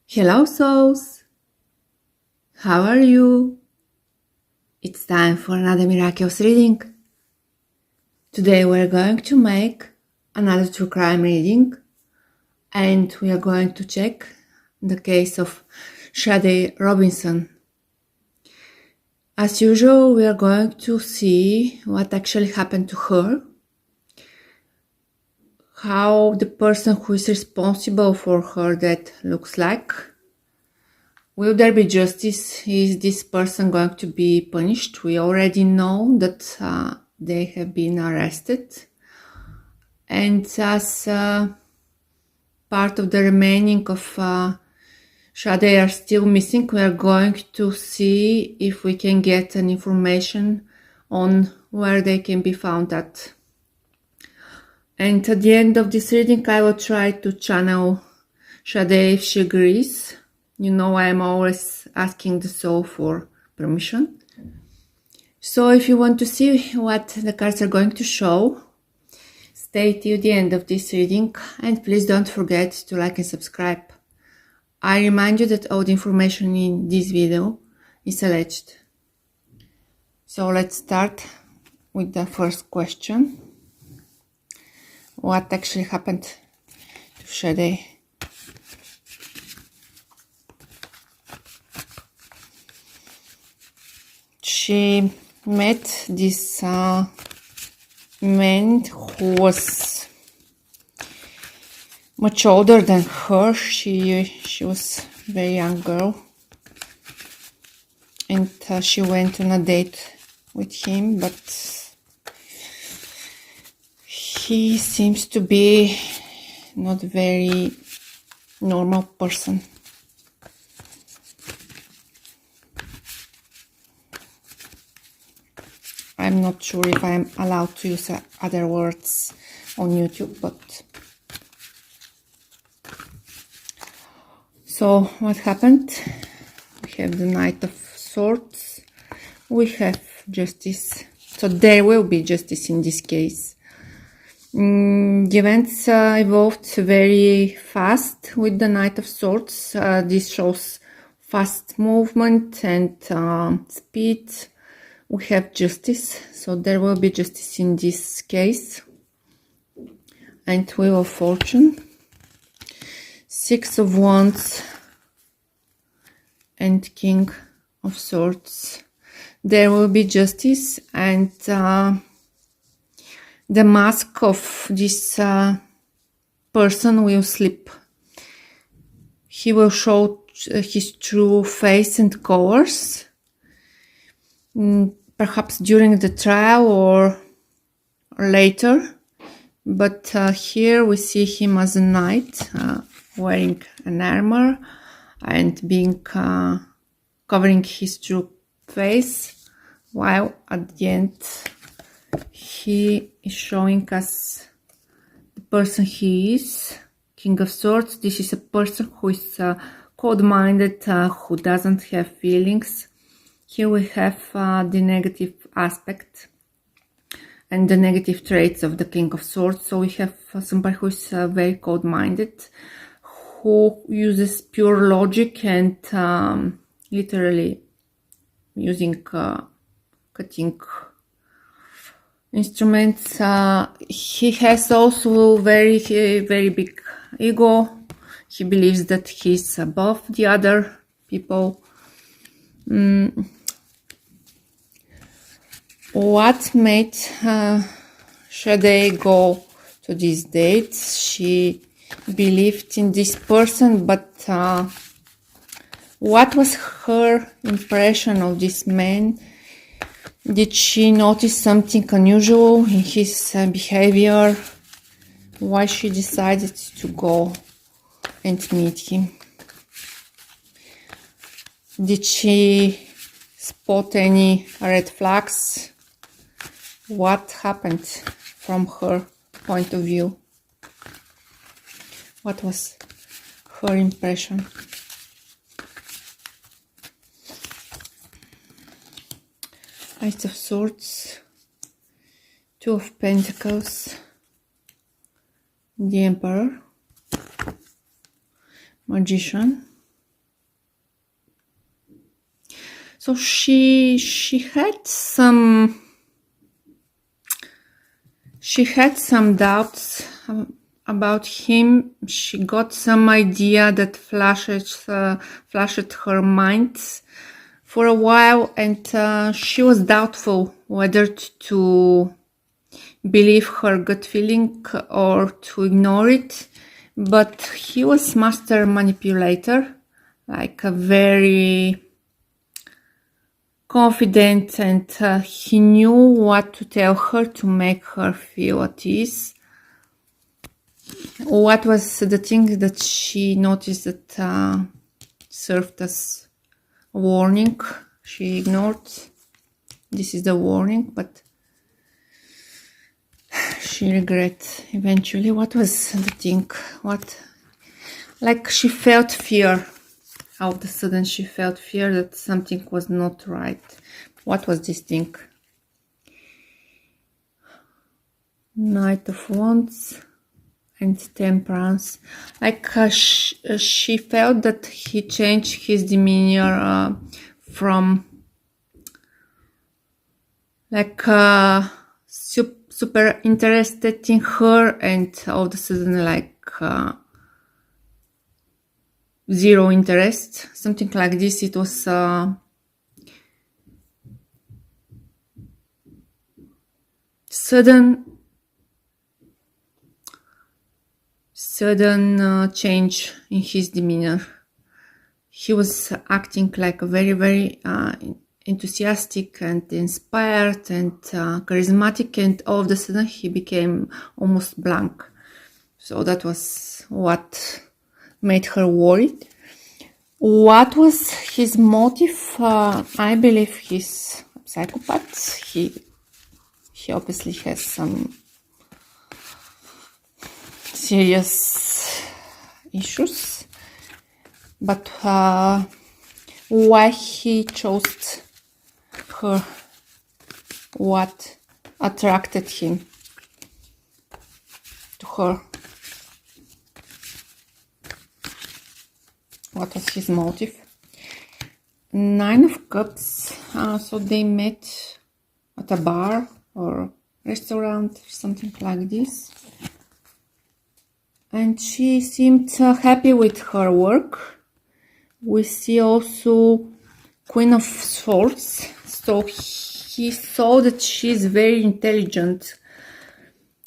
Hello souls! How are you? It's time for another miraculous reading. Today we're going to make another true crime reading and we are going to check the case of SADE Robinson. As usual, we are going to see what actually happened to her, how the person who is responsible for her death looks like. Will there be justice? Is this person going to be punished? We already know that they have been arrested. And as part of the remaining of SADE are still missing, we are going to see if we can get an information on where they can be found at. And at the end of this reading, I will try to channel SADE if she agrees. You know, I am always asking the soul for permission. So if you want to see what the cards are going to show, stay till the end of this reading and please don't forget to like and subscribe. I remind you that all the information in this video is alleged. So let's start with the first question. What actually happened to SADE? She met this man who was much older than her. She was a very young girl, and she went on a date with him, but he seems to be not a very normal person. I'm not sure if I'm allowed to use other words on YouTube, but so what happened? We have the Knight of Swords, we have justice, so there will be justice in this case. The events evolved very fast with the Knight of Swords. This shows fast movement and speed. We have justice, so there will be justice in this case. And Wheel of Fortune, Six of Wands and King of Swords. There will be justice, and the mask of this person will slip. He will show his true face and colors. Perhaps during the trial or later, but here we see him as a knight wearing an armor and being covering his true face, while at the end he is showing us the person he is. King of Swords. This is a person who is cold-minded, who doesn't have feelings. Here we have the negative aspect and the negative traits of the King of Swords. So we have somebody who is very cold-minded, who uses pure logic and literally using cutting instruments. He has also very big ego. He believes that he's above the other people. What made SADE go to this date? She believed in this person, but what was her impression of this man? Did she notice something unusual in his behavior? Why she decided to go and meet him? Did she spot any red flags? What happened from her point of view? What was her impression? Ace of Swords, Two of Pentacles, the Emperor, Magician, So she had some doubts about him. She got some idea that flashed her mind for a while, and she was doubtful whether to believe her gut feeling or to ignore it. But he was master manipulator, like a very confident, and he knew what to tell her to make her feel at ease. What was the thing that she noticed that served as a warning? She ignored. This is the warning, but she regret eventually. What was the thing? Like she felt fear. All of a sudden she felt fear that something was not right. What was this thing? Knight of Wands and Temperance. Like she felt that he changed his demeanor from like super interested in her, and all of a sudden like zero interest, something like this. It was sudden change in his demeanor. He was acting like a very enthusiastic and inspired and charismatic, and all of a sudden he became almost blank. So that was what made her worried. What was his motive? I believe he's a psychopath. He obviously has some serious issues, but why he chose her, what attracted him to her, what was his motive? Nine of Cups. So they met at a bar or restaurant, something like this, and she seemed happy with her work. We see also Queen of Swords. So he saw that she's very intelligent.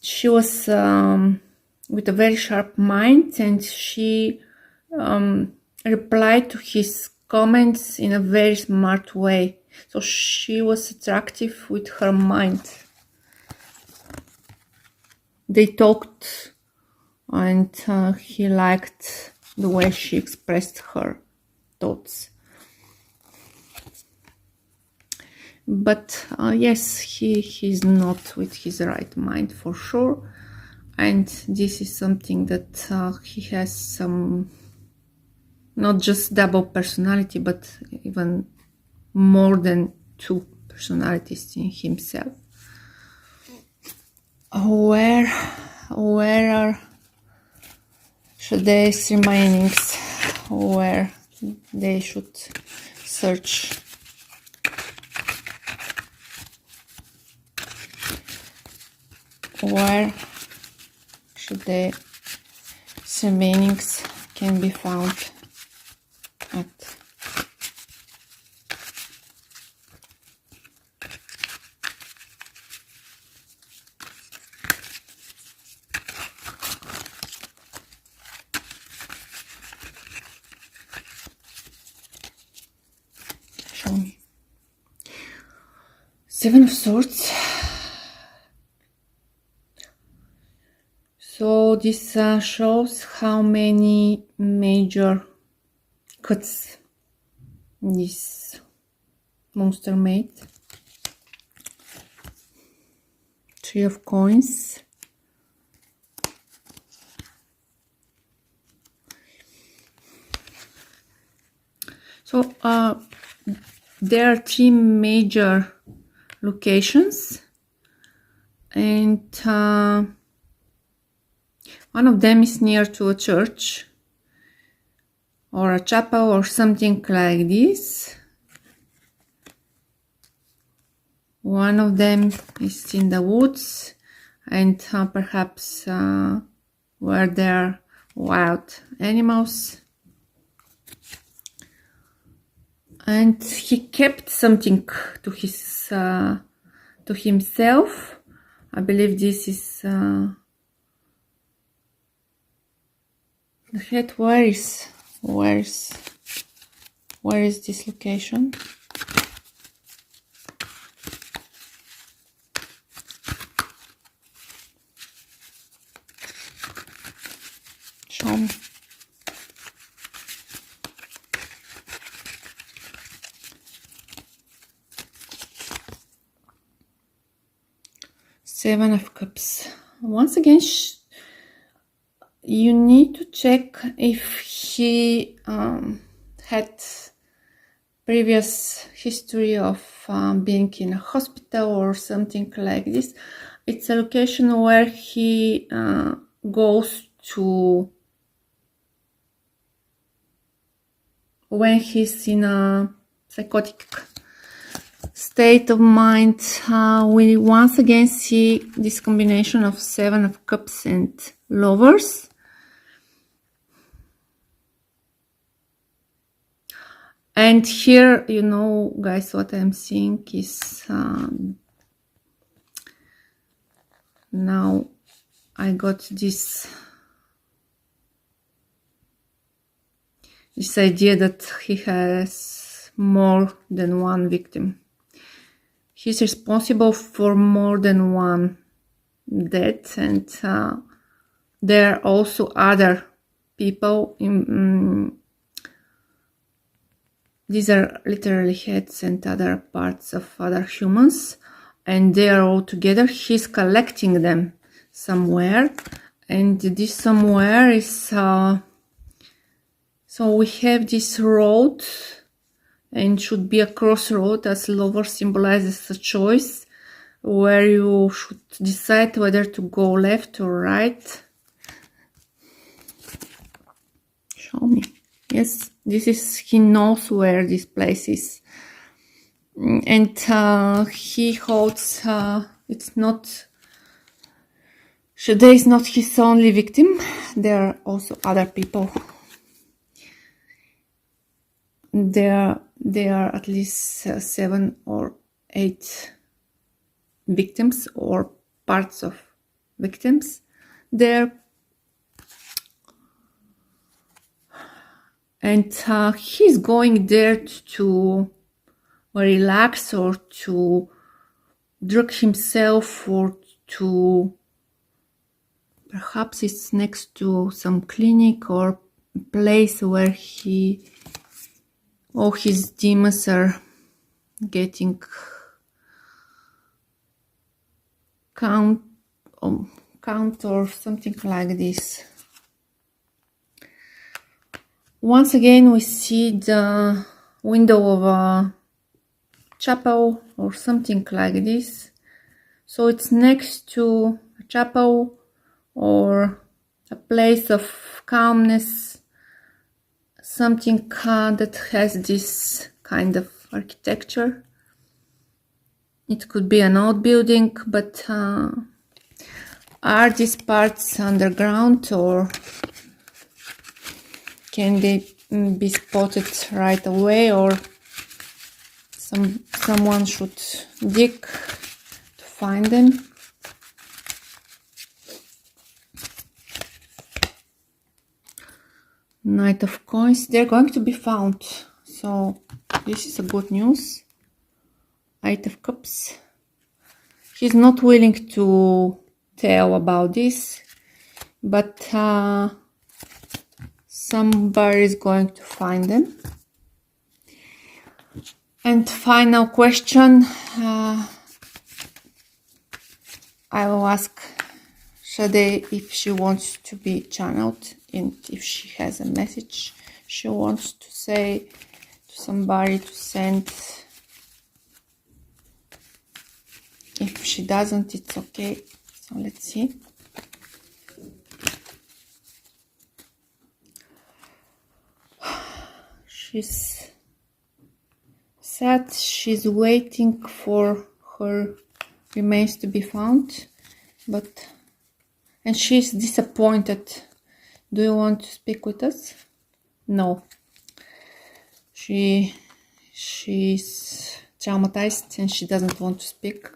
She was with a very sharp mind, and she replied to his comments in a very smart way. So she was attractive with her mind. They talked, and he liked the way she expressed her thoughts. But yes, he's not with his right mind for sure, and this is something that he has some, not just double personality, but even more than two personalities in himself. Where are today's remainings? Where they should search? Where should the remainings can be found at? Show me. Seven of Swords. So this shows how many major cuts this monster made. Three of Coins. So there are three major locations, and one of them is near to a church or a chapel or something like this. One of them is in the woods, and perhaps where there are wild animals. And he kept something to himself. I believe this is the head. Where is this location? Show me. Seven of Cups. Once again, you need to check if he had previous history of being in a hospital or something like this. It's a location where he goes to when he's in a psychotic state of mind. We once again see this combination of Seven of Cups and Lovers. And here, you know, guys, what I'm seeing is now I got this idea that he has more than one victim. He's responsible for more than one death, and there are also other people in these are literally heads and other parts of other humans, and they are all together. He's collecting them somewhere, and this somewhere is so we have this road, and should be a crossroad, as Lover symbolizes a choice where you should decide whether to go left or right. Show me. Yes, this is, he knows where this place is. And he holds, it's not, Shade is not his only victim. There are also other people. There are at least 7 or 8 victims or parts of victims there. And he's going there to relax or to drug himself, or to perhaps it's next to some clinic or place where all his demons are getting count or something like this. Once again, we see the window of a chapel or something like this. So it's next to a chapel or a place of calmness, something that has this kind of architecture. It could be an old building, but are these parts underground, or can they be spotted right away, or someone should dig to find them? Knight of Coins. They're going to be found, so this is a good news. Eight of Cups. He's not willing to tell about this, but somebody is going to find them. And final question, I will ask Shade if she wants to be channeled, and if she has a message she wants to say to somebody to send. If she doesn't, it's okay. So let's see. She's sad. She's waiting for her remains to be found, and she's disappointed. Do you want to speak with us? No. She's traumatized and she doesn't want to speak.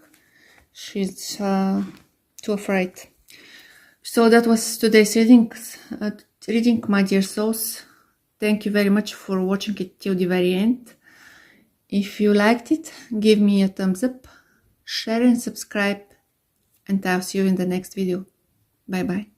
She's too afraid. So that was today's reading, my dear souls. Thank you very much for watching it till the very end. If you liked it, give me a thumbs up, share and subscribe, and I'll see you in the next video. Bye bye.